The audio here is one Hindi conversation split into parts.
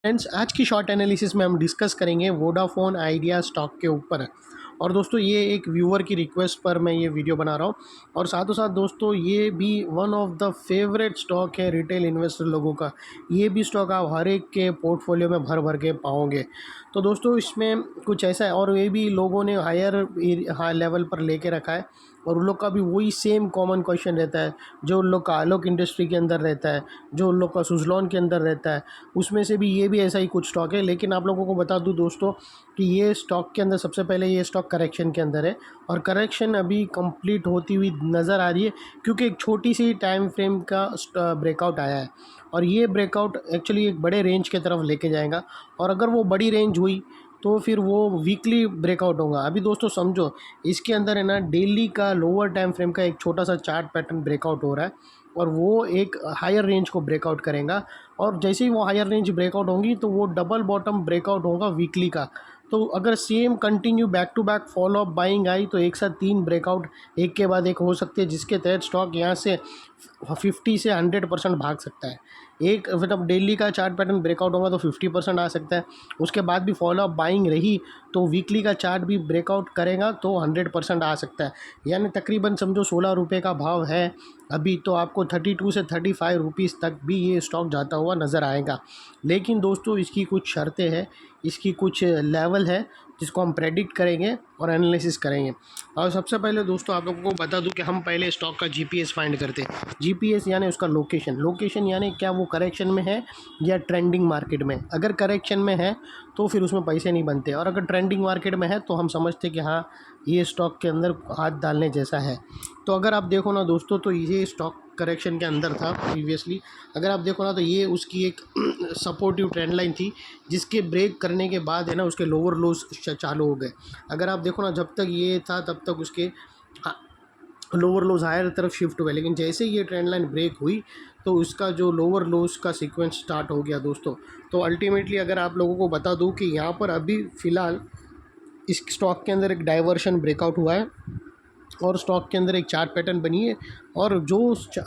फ्रेंड्स, आज की शॉर्ट एनालिसिस में हम डिस्कस करेंगे वोडाफोन आइडिया स्टॉक के ऊपर। और दोस्तों, ये एक व्यूअर की रिक्वेस्ट पर मैं ये वीडियो बना रहा हूँ। और साथों साथ दोस्तों, ये भी one of the favourite stock है रिटेल इन्वेस्टर लोगों का। ये भी स्टॉक आप हर एक के पोर्टफोलियो में भर भर के पाओगे। तो दोस्तों, इसमें कुछ ऐसा है, और ये भी लोगों ने हाई लेवल पर लेके रखा है। और उन लोग का भी वही सेम कॉमन क्वेश्चन रहता है जो उन लोग का आलोक इंडस्ट्री के अंदर रहता है, जो उन लोग का सुजलॉन के अंदर रहता है। उसमें से भी ये भी ऐसा ही कुछ स्टॉक है। लेकिन आप लोगों को बता दूं दोस्तों कि ये स्टॉक के अंदर सबसे पहले ये स्टॉक करेक्शन के अंदर है। और करेक्शन अभी कंप्लीट होती हुई नज़र आ रही है, क्योंकि एक छोटी सी टाइम फ्रेम का ब्रेकआउट आया है। और ये ब्रेकआउट एक्चुअली एक बड़े रेंज की तरफ लेके जाएगा। और अगर वो बड़ी रेंज हुई तो फिर वो वीकली ब्रेकआउट होगा। अभी दोस्तों समझो, इसके अंदर है ना, डेली का लोअर टाइम फ्रेम का एक छोटा सा चार्ट पैटर्न ब्रेकआउट हो रहा है, और वो एक हायर रेंज को ब्रेकआउट करेगा। और जैसे ही वो हायर रेंज ब्रेकआउट होंगी तो वो डबल बॉटम ब्रेकआउट होगा वीकली का। तो अगर same continue back to back follow up buying आई तो एक साथ 3 ब्रेकआउट एक के बाद एक हो सकते हैं, जिसके तहत स्टॉक यहाँ से 50 से 100% भाग सकता है। एक मतलब डेली का चार्ट पैटर्न ब्रेकआउट होगा तो 50% आ सकता है। उसके बाद भी फॉलो अप बाइंग रही तो वीकली का चार्ट भी ब्रेकआउट करेगा तो 100% आ सकता है। यानी तकरीबन समझो 16 रुपये का भाव है अभी, तो आपको 32 से 35 रुपीज़ तक भी ये स्टॉक जाता हुआ नज़र आएगा। लेकिन दोस्तों, इसकी कुछ शर्तें हैं, इसकी कुछ लेवल है जिसको हम प्रेडिक्ट करेंगे और एनालिसिस करेंगे। और सबसे पहले दोस्तों, आप लोगों को बता दूं कि हम पहले स्टॉक का जीपीएस फाइंड करते हैं। जीपीएस यानी उसका लोकेशन यानी क्या वो करेक्शन में है या ट्रेंडिंग मार्केट में। अगर करेक्शन में है तो फिर उसमें पैसे नहीं बनते, और अगर ट्रेंडिंग मार्केट में है तो हम समझते कि हाँ, ये स्टॉक के अंदर हाथ डालने जैसा है। तो अगर आप देखो ना दोस्तों, तो ये स्टॉक करेक्शन के अंदर था प्रीवियसली। अगर आप देखो ना तो ये उसकी एक सपोर्टिव ट्रेंड लाइन थी, जिसके ब्रेक करने के बाद है ना उसके लोअर लोज चालू हो गए। अगर आप देखो ना, जब तक ये था तब तक उसके लोअर लोज हायर तरफ शिफ्ट हुए, लेकिन जैसे ये ट्रेंड लाइन ब्रेक हुई तो उसका जो लोअर लोज का सीक्वेंस स्टार्ट हो गया दोस्तों। तो अल्टीमेटली अगर आप लोगों को बता दूं कि यहाँ पर अभी फ़िलहाल इस स्टॉक के अंदर एक डाइवर्शन ब्रेकआउट हुआ है, और स्टॉक के अंदर एक चार्ट पैटर्न बनी है, और जो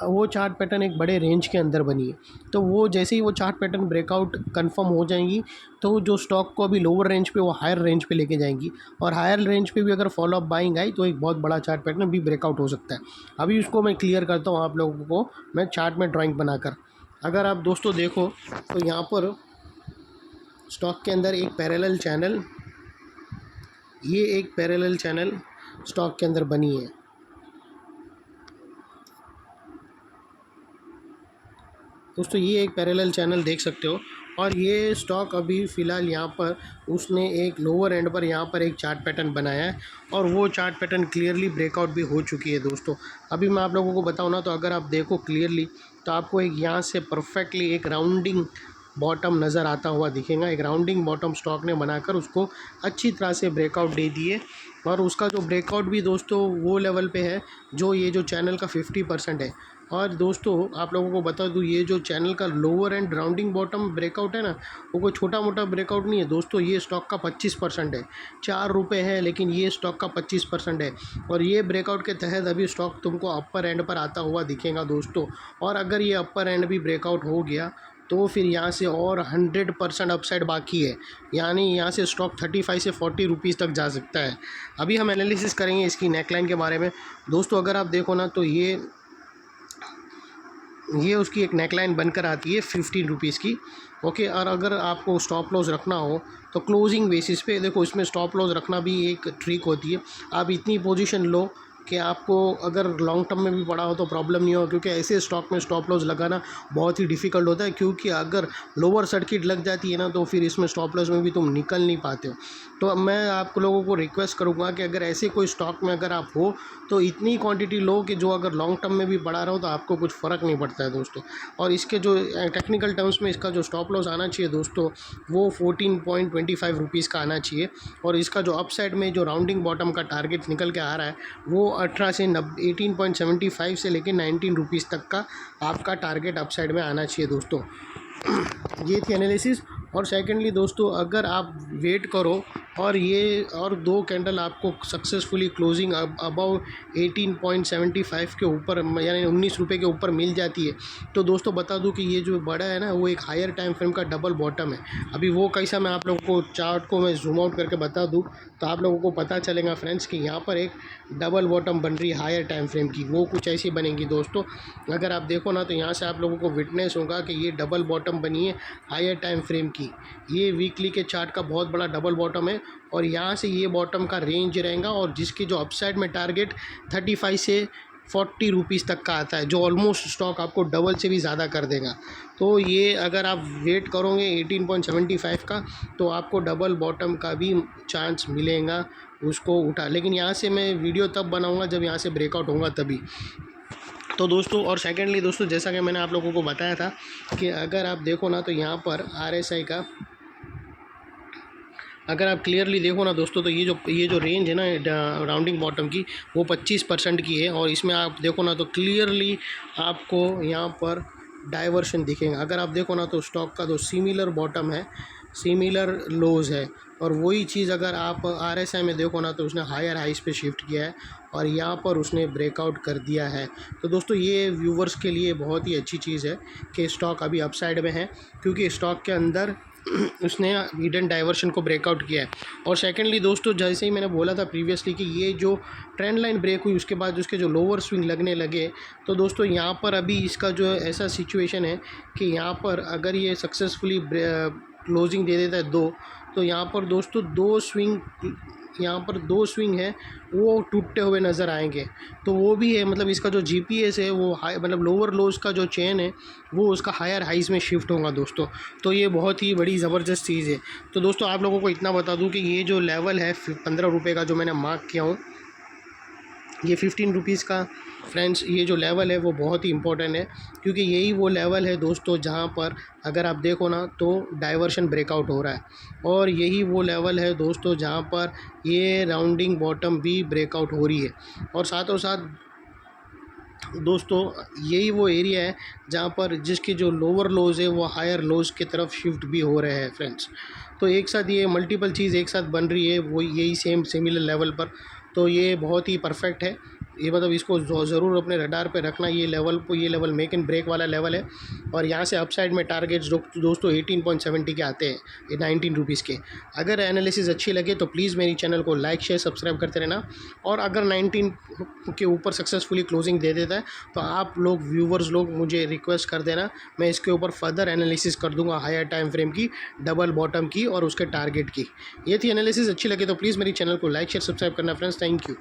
वो चार्ट पैटर्न एक बड़े रेंज के अंदर बनी है। तो वो जैसे ही वो चार्ट पैटर्न ब्रेकआउट कंफर्म हो जाएंगी तो जो स्टॉक को अभी लोअर रेंज पे वो हायर रेंज पे लेके जाएंगी। और हायर रेंज पे भी अगर फॉलो अप बाइंग आई तो एक बहुत बड़ा चार्ट पैटर्न भी ब्रेकआउट हो सकता है। अभी उसको मैं क्लियर करता हूँ आप लोगों को, मैं चार्ट में ड्राइंग बनाकर। अगर आप दोस्तों देखो तो यहाँ पर स्टॉक के अंदर एक पैरेलल चैनल, ये एक पैरेलल चैनल स्टॉक के अंदर बनी है। दोस्तों, ये एक पैरेलल चैनल देख सकते हो, और ये स्टॉक अभी फ़िलहाल यहाँ पर उसने एक लोअर एंड पर यहाँ पर एक चार्ट पैटर्न बनाया है, और वो चार्ट पैटर्न क्लियरली ब्रेकआउट भी हो चुकी है दोस्तों। अभी मैं आप लोगों को बताऊँ ना, तो अगर आप देखो क्लियरली तो आपको एक यहाँ से परफेक्टली एक राउंडिंग बॉटम नज़र आता हुआ दिखेगा। एक राउंडिंग बॉटम स्टॉक ने बनाकर उसको अच्छी तरह से ब्रेकआउट दे दिए, और उसका जो ब्रेकआउट भी दोस्तों वो लेवल पे है जो ये जो चैनल का 50% है। और दोस्तों, आप लोगों को बता दूँ, ये जो चैनल का lower and rounding bottom breakout है ना, वो कोई छोटा मोटा ब्रेकआउट नहीं है दोस्तों। ये स्टॉक का 25% है। 4 रुपये है, लेकिन ये स्टॉक का 25% है। और ये ब्रेकआउट के तहत अभी स्टॉक तुमको अपर एंड पर आता हुआ दिखेगा दोस्तों। और अगर ये अपर एंड भी ब्रेकआउट हो गया तो फिर यहाँ से और 100% अपसाइड बाकी है। यानी यहाँ से स्टॉक 35 से 40 रुपीज़ तक जा सकता है। अभी हम एनालिसिस करेंगे इसकी नेकलाइन के बारे में दोस्तों। अगर आप देखो ना तो ये उसकी एक नेकलाइन बनकर आती है 15 रुपीज़ की। ओके, और अगर आपको स्टॉप लॉस रखना हो तो क्लोजिंग बेसिस पे देखो, इसमें स्टॉप लॉस रखना भी एक ट्रिक होती है। आप इतनी पोजीशन लो कि आपको अगर लॉन्ग टर्म में भी पड़ा हो तो प्रॉब्लम नहीं हो, क्योंकि ऐसे स्टॉक में स्टॉप लॉस लगाना बहुत ही डिफ़िकल्ट होता है। क्योंकि अगर लोअर सर्किट लग जाती है ना तो फिर इसमें स्टॉप लॉस में भी तुम निकल नहीं पाते हो। तो अब मैं आप लोगों को रिक्वेस्ट करूँगा कि अगर ऐसे कोई स्टॉक में अगर आप हो तो इतनी क्वांटिटी लो कि जो अगर लॉन्ग टर्म में भी पड़ा रहो तो आपको कुछ फ़र्क नहीं पड़ता है दोस्तों। और इसके जो टेक्निकल टर्म्स में इसका जो स्टॉप लॉस आना चाहिए दोस्तों, वो 14.25 रुपीज़ का आना चाहिए। और इसका जो अपसाइड में जो राउंडिंग बॉटम का टारगेट निकल के आ रहा है वो 18.75 से लेकर 19 रुपीज़ तक का आपका टारगेट अपसाइड में आना चाहिए दोस्तों। ये थी एनालिसिस। और सेकेंडली दोस्तों, अगर आप वेट करो और ये और 2 कैंडल आपको सक्सेसफुली क्लोजिंग अबव 18.75 के ऊपर यानी 19 रुपये के ऊपर मिल जाती है। तो दोस्तों बता दूं कि ये जो बड़ा है ना वो एक हायर टाइम फ्रेम का डबल बॉटम है। अभी वो कैसा मैं आप लोगों को चार्ट को मैं जूम आउट करके बता दूं तो आप लोगों को पता चलेगा फ्रेंड्स कि यहाँ पर एक डबल बॉटम बन रही है हायर टाइम फ्रेम की। वो कुछ ऐसी बनेगी दोस्तों, अगर आप देखो ना तो यहाँ से आप लोगों को विटनेस होगा कि ये डबल बॉटम बनी है हायर टाइम फ्रेम की। ये वीकली के चार्ट का बहुत बड़ा डबल बॉटम है और यहाँ से ये बॉटम का रेंज रहेगा और जिसकी जो अपसाइड में टारगेट 35 से 40 रुपीज़ तक का आता है, जो ऑलमोस्ट स्टॉक आपको डबल से भी ज़्यादा कर देगा। तो ये अगर आप वेट करोगे 18.75 का तो आपको डबल बॉटम का भी चांस मिलेगा उसको उठा। लेकिन यहाँ से मैं वीडियो तब बनाऊँगा जब यहाँ से ब्रेकआउट होगा तभी। तो दोस्तों और सेकेंडली दोस्तों जैसा कि मैंने आप लोगों को बताया था कि अगर आप देखो ना तो यहाँ पर RSI का अगर आप क्लियरली देखो ना दोस्तों तो ये जो रेंज है ना राउंडिंग बॉटम की वो 25% की है और इसमें आप देखो ना तो क्लियरली आपको यहाँ पर डाइवर्शन दिखेगा। अगर आप देखो ना तो स्टॉक का जो सिमिलर बॉटम है, सिमिलर लोज है और वही चीज़ अगर आप RSI में देखो ना तो उसने हायर हाइस पे शिफ्ट किया है और यहाँ पर उसने ब्रेकआउट कर दिया है। तो दोस्तों ये व्यूवर्स के लिए बहुत ही अच्छी चीज़ है कि स्टॉक अभी अपसाइड में है क्योंकि स्टॉक के अंदर उसने हिडन डाइवर्शन को ब्रेकआउट किया है। और सेकेंडली दोस्तों जैसे ही मैंने बोला था प्रीवियसली कि ये जो ट्रेंड लाइन ब्रेक हुई उसके बाद उसके जो लोअर स्विंग लगने लगे, तो दोस्तों यहाँ पर अभी इसका जो ऐसा सिचुएशन है कि यहाँ पर अगर ये सक्सेसफुली क्लोजिंग दे देता है तो यहाँ पर दोस्तों दो स्विंग है वो टूटते हुए नज़र आएंगे। तो वो भी है मतलब इसका जो GPS है वो हाई मतलब लोअर लोज का जो चेन है वो उसका हायर हाइज में शिफ्ट होगा दोस्तों। तो ये बहुत ही बड़ी ज़बरदस्त चीज़ है। तो दोस्तों आप लोगों को इतना बता दूं कि ये जो लेवल है 15 रुपये का जो मैंने मार्क किया हूँ, ये 15 रुपीज़ का फ्रेंड्स ये जो लेवल है वो बहुत ही इंपॉर्टेंट है क्योंकि यही वो लेवल है दोस्तों जहाँ पर अगर आप देखो ना तो डाइवर्शन ब्रेकआउट हो रहा है और यही वो लेवल है दोस्तों जहाँ पर ये राउंडिंग बॉटम भी ब्रेकआउट हो रही है। और साथों साथ दोस्तों यही वो एरिया है जहाँ पर जिसके जो लोअर लोज है वो हायर लोज की तरफ शिफ्ट भी हो रहे हैं फ्रेंड्स। तो एक साथ ये मल्टीपल चीज़ एक साथ बन रही है वो यही सिमिलर लेवल पर। तो ये बहुत ही परफेक्ट है, ये मतलब इसको ज़रूर अपने रडार पे रखना। ये लेवल मेक एंड ब्रेक वाला लेवल है और यहाँ से अपसाइड में टारगेट्स दोस्तों 18.70 के आते हैं, ये 19 रुपीज़ के। अगर एनालिसिस अच्छी लगे तो प्लीज़ मेरी चैनल को लाइक शेयर सब्सक्राइब करते रहना और अगर 19 के ऊपर सक्सेसफुली क्लोजिंग दे देता है तो आप लोग व्यूवर्स लोग मुझे रिक्वेस्ट कर देना, मैं इसके ऊपर फर्दर एनालिसिस कर दूंगा हायर टाइम फ्रेम की, डबल बॉटम की और उसके टारगेट की। ये थी एनालिसिस, अच्छी लगे तो प्लीज़ मेरी चैनल को लाइक शेयर सब्सक्राइब करना फ्रेंड्स। Thank you.